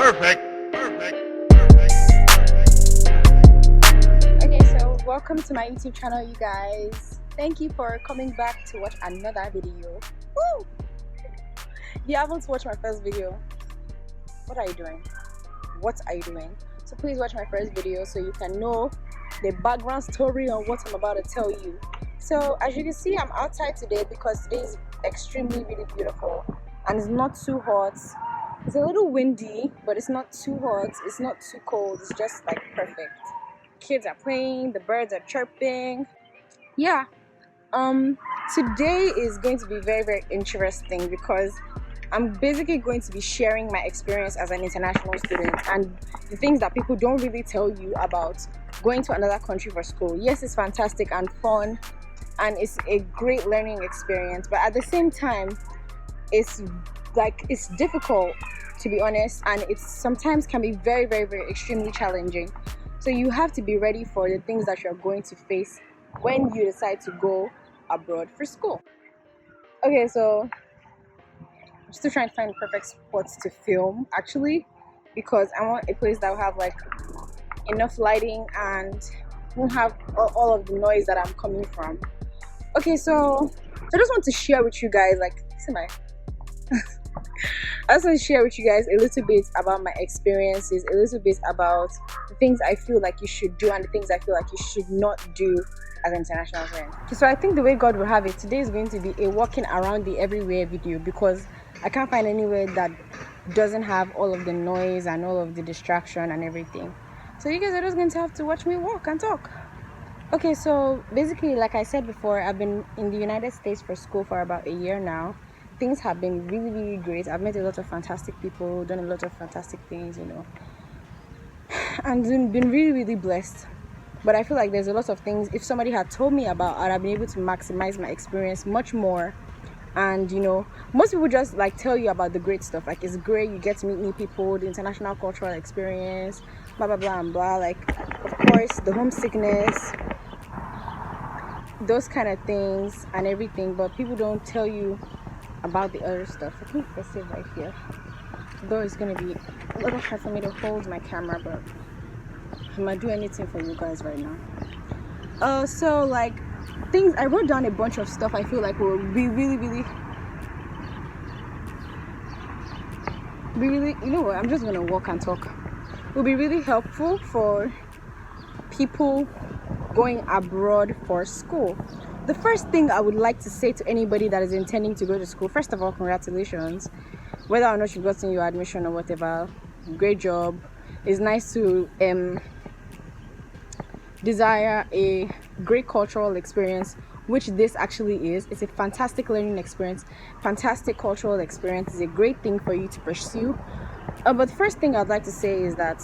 Perfect. Okay, so welcome to my YouTube channel, you guys. Thank you for coming back to watch another video. Woo! If you haven't watched my first video, what are you doing? What are you doing? So please watch my first video so you can know the background story on what I'm about to tell you. So as you can see, I'm outside today because today is extremely really beautiful and it's not too hot. It's a little windy, but it's not too hot, it's not too cold, it's just like perfect. Kids are playing, the birds are chirping. Yeah, today is going to be very, very interesting because I'm basically going to be sharing my experience as an international student and the things that people don't really tell you about going to another country for school. Yes, it's fantastic and fun and it's a great learning experience, but at the same time it's difficult, to be honest, and it sometimes can be very, very, very extremely challenging. So you have to be ready for the things that you're going to face when you decide to go abroad for school. Okay, so I'm still trying to find the perfect spots to film actually, because I want a place that will have like enough lighting and won't have all of the noise that I'm coming from. Okay, so I just want to share with you guys, I just want to share with you guys a little bit about my experiences, a little bit about the things I feel like you should do and the things I feel like you should not do as an international student. So I think the way God will have it, today is going to be a walking around the everywhere video because I can't find anywhere that doesn't have all of the noise and all of the distraction and everything. So you guys are just going to have to watch me walk and talk. Okay, so basically, like I said before, I've been in the United States for school for about a year now. Things have been really, really great. I've met a lot of fantastic people, done a lot of fantastic things, and been really, really blessed. But I feel like there's a lot of things, if somebody had told me about, I'd have been able to maximize my experience much more. And most people just like tell you about the great stuff, like it's great, you get to meet new people, the international cultural experience, blah blah blah and blah, like of course the homesickness, those kind of things and everything, but people don't tell you about the other stuff. I think I said right here, though it's gonna be a little hard for me to hold my camera, but I might do anything for you guys right now. So like things, I wrote down a bunch of stuff I feel like will be really, you know what, I'm just gonna walk and talk. Will be really helpful for people going abroad for school. The first thing I would like to say to anybody that is intending to go to school, first of all, congratulations. Whether or not you've gotten your admission or whatever, great job. It's nice to desire a great cultural experience, which this actually is. It's a fantastic learning experience, fantastic cultural experience. It's a great thing for you to pursue. But the first thing I'd like to say is that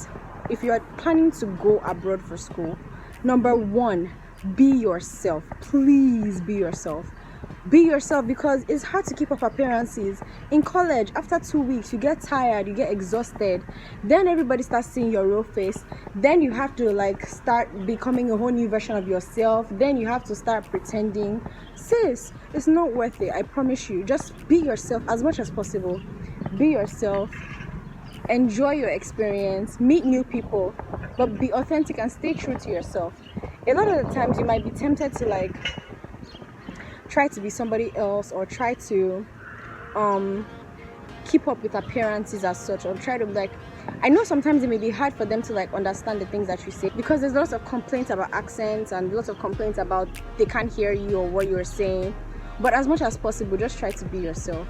if you're planning to go abroad for school, number one, be yourself. Please be yourself. Be yourself, because it's hard to keep up appearances. In college, after 2 weeks, you get tired, you get exhausted. Then everybody starts seeing your real face. Then you have to like start becoming a whole new version of yourself. Then you have to start pretending. Sis, it's not worth it. I promise you. Just be yourself as much as possible. Be yourself. Enjoy your experience. Meet new people. But be authentic and stay true to yourself. A lot of the times you might be tempted to like try to be somebody else or try to keep up with appearances as such, or try to like, I know sometimes it may be hard for them to like understand the things that you say because there's lots of complaints about accents and lots of complaints about they can't hear you or what you're saying. But as much as possible, just try to be yourself.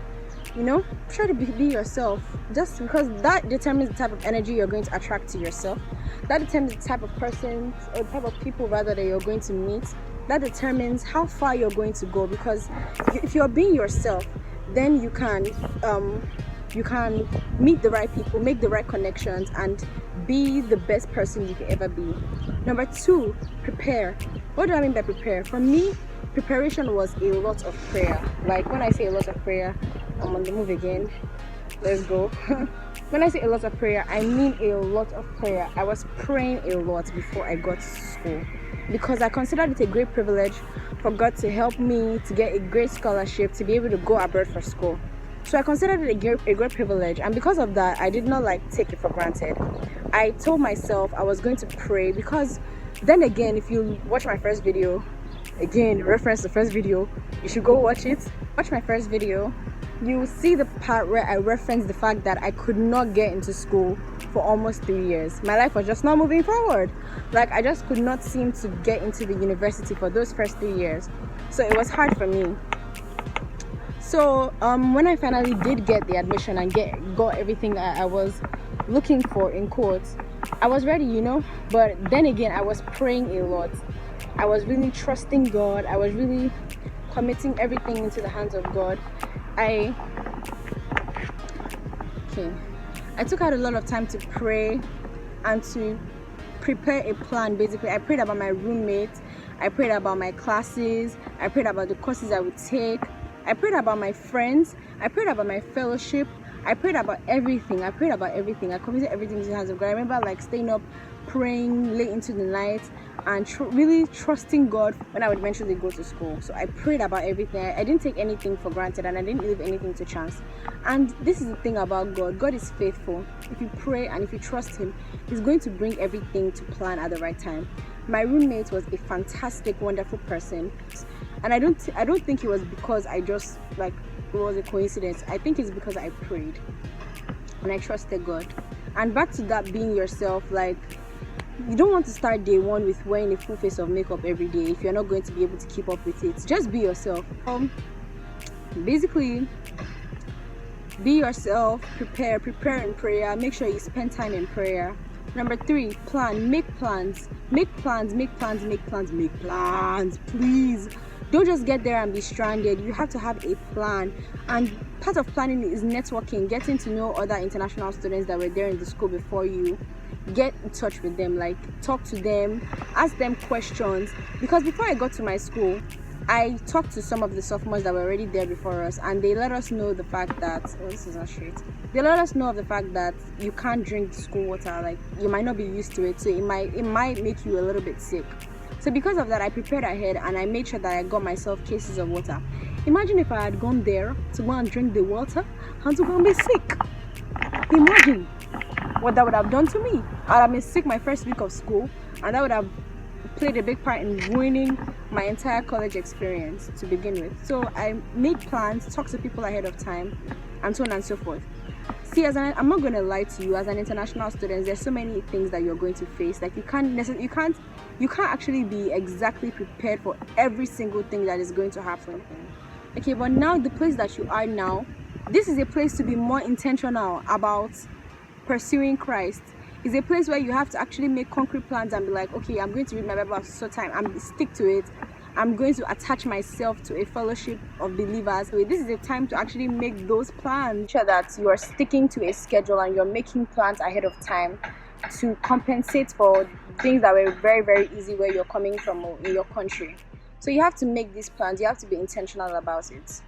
Try to be yourself, just because that determines the type of energy you're going to attract to yourself. That determines the type of person or type of people rather that you're going to meet. That determines how far you're going to go, because if you're being yourself, then you can meet the right people, make the right connections, and be the best person you can ever be. Number two, prepare. What do I mean by prepare? For me, preparation was a lot of prayer. Like when I say a lot of prayer, I'm on the move again. Let's go. When I say a lot of prayer, I mean a lot of prayer. I was praying a lot before I got to school because I considered it a great privilege for God to help me to get a great scholarship to be able to go abroad for school. So I considered it a great privilege, and because of that, I did not like take it for granted. I told myself I was going to pray, because then again, if you watch my first video, again, reference the first video, you should go watch it. Watch my first video, you will see the part where I referenced the fact that I could not get into school for almost 3 years. My life was just not moving forward. Like, I just could not seem to get into the university for those first 3 years. So it was hard for me. So when I finally did get the admission and got everything I was looking for, in quotes, I was ready, but then again, I was praying a lot. I was really trusting God. I was really committing everything into the hands of God. I took out a lot of time to pray and to prepare a plan. Basically, I prayed about my roommates, I prayed about my classes, I prayed about the courses I would take, I prayed about my friends, I prayed about my fellowship, I prayed about everything. I committed everything into the hands of God. I remember like staying up praying late into the night and really trusting God when I would eventually go to school. So I prayed about everything. I didn't take anything for granted, and I didn't leave anything to chance. And this is the thing about God. God is faithful. If you pray and if you trust Him, He's going to bring everything to plan at the right time. My roommate was a fantastic, wonderful person, and I don't think it was because I just like it was a coincidence. I think it's because I prayed and I trusted God. And back to that being yourself, like, you don't want to start day one with wearing a full face of makeup every day if you're not going to be able to keep up with it. Just be yourself. Basically, be yourself. Prepare in prayer. Make sure you spend time in prayer. Number 3, plan. Make plans. Please don't just get there and be stranded. You have to have a plan, and part of planning is networking, getting to know other international students that were there in the school before you. Get in touch with them, like talk to them, ask them questions, because before I got to my school, I talked to some of the sophomores that were already there before us, and they let us know the fact that this is not straight. They let us know of the fact that you can't drink school water, like you might not be used to it, so it might make you a little bit sick. So because of that, I prepared ahead and I made sure that I got myself cases of water. Imagine if I had gone there to go and drink the water and to go and be sick. Imagine what that would have done to me. I'd have been sick my first week of school, and that would have played a big part in ruining my entire college experience to begin with. So I made plans, talked to people ahead of time, and so on and so forth. See, I'm not going to lie to you, as an international student, there's so many things that you're going to face. Like you can't actually be exactly prepared for every single thing that is going to happen. Okay, but now the place that you are now, this is a place to be more intentional about pursuing Christ. It's a place where you have to actually make concrete plans and be like, okay, I'm going to read my Bible at so time, I'm stick to it. I'm going to attach myself to a fellowship of believers. So this is a time to actually make those plans. Make sure that you are sticking to a schedule and you're making plans ahead of time to compensate for things that were very, very easy where you're coming from in your country. So you have to make these plans. You have to be intentional about it.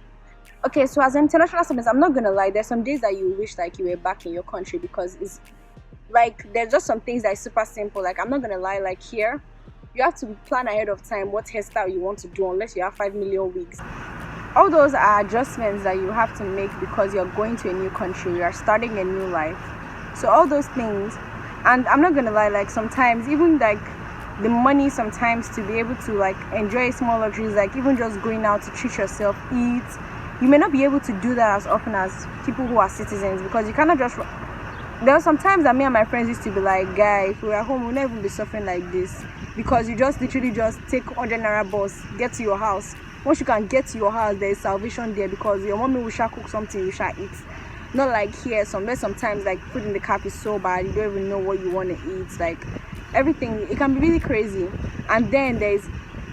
Okay, so as an international student, I'm not gonna lie, there's some days that you wish like you were back in your country, because it's like there's just some things that are super simple. Like I'm not gonna lie, like here you have to plan ahead of time what hairstyle you want to do, unless you have 5 million wigs. All those are adjustments that you have to make because you're going to a new country, you are starting a new life. So all those things, and I'm not gonna lie, like sometimes even like the money sometimes to be able to like enjoy small luxuries, like even just going out to treat yourself, eat, you may not be able to do that as often as people who are citizens, because you cannot just. There are some times that me and my friends used to be like, guy, if we were at home, we'll never be suffering like this, because you just literally just take 100 naira bus, get to your house. Once you can get to your house, there is salvation there, because your mommy will shall cook something, you shall eat. Not like here, sometimes like food in the cap is so bad, you don't even know what you want to eat. Like everything, it can be really crazy. And then there's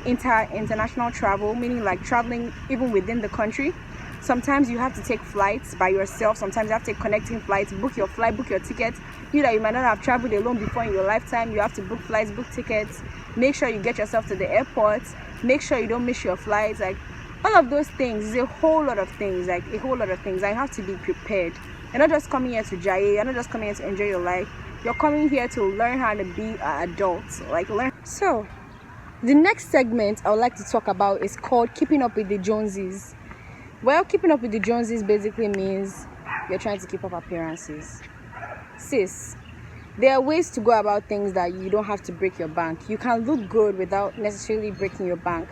international travel, meaning like traveling even within the country. Sometimes you have to take flights by yourself. Sometimes you have to take connecting flights, book your flight, book your tickets. You might not have traveled alone before in your lifetime. You have to book flights, book tickets. Make sure you get yourself to the airport. Make sure you don't miss your flights. Like all of those things is a whole lot of things. I have to be prepared. You're not just coming here to jaye. You're not just coming here to enjoy your life. You're coming here to learn how to be an adult. So, the next segment I would like to talk about is called Keeping Up with the Joneses. Well, keeping up with the Joneses basically means you're trying to keep up appearances. Sis, there are ways to go about things that you don't have to break your bank. You can look good without necessarily breaking your bank.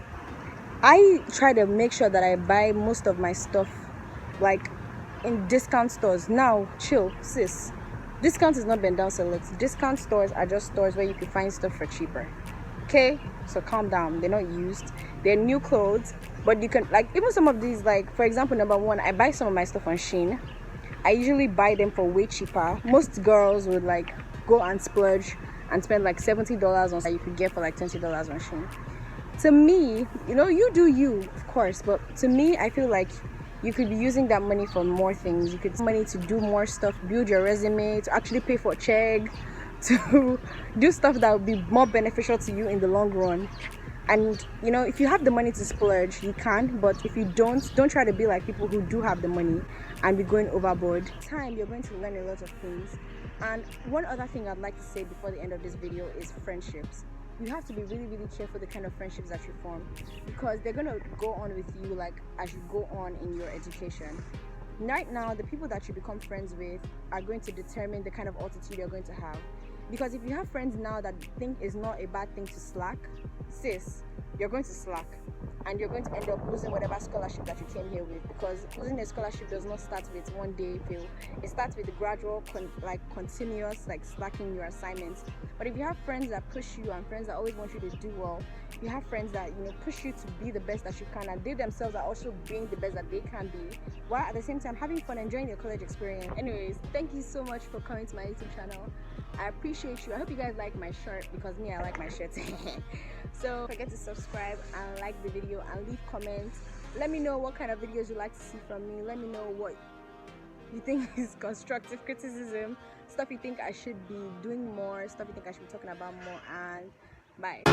I try to make sure that I buy most of my stuff like in discount stores. Now, chill, sis. Discount is not been down select. Discount stores are just stores where you can find stuff for cheaper. Okay, so calm down. They're not used, they're new clothes, but you can, like, even some of these, like for example, number one, I buy some of my stuff on Shein. I usually buy them for way cheaper. Most girls would like go and splurge and spend like $70 on that you could get for like $20 on Shein. To me, you do you, of course, but to me, I feel like you could be using that money for more things. You could use money to do more stuff, build your resume, to actually pay for a check, to do stuff that would be more beneficial to you in the long run. And if you have the money to splurge, you can, but if you don't try to be like people who do have the money and be going overboard. Time, you're going to learn a lot of things. And one other thing I'd like to say before the end of this video is friendships. You have to be really, really careful the kind of friendships that you form, because they're going to go on with you like as you go on in your education. Right now, the people that you become friends with are going to determine the kind of altitude you're going to have. Because if you have friends now that think it's not a bad thing to slack, sis, you're going to slack, and you're going to end up losing whatever scholarship that you came here with. Because losing a scholarship does not start with one day fail. It starts with the gradual, continuous, slacking your assignments. But if you have friends that push you and friends that always want you to do well, you have friends that push you to be the best that you can, and they themselves are also being the best that they can be, while at the same time having fun, enjoying your college experience. Anyways, thank you so much for coming to my YouTube channel. I appreciate you. I hope you guys like my shirt, because me, I like my shirt. So don't forget to subscribe and like the video and leave comments. Let me know what kind of videos you like to see from me. Let me know what you think is constructive criticism, stuff you think I should be doing more, stuff you think I should be talking about more. And bye.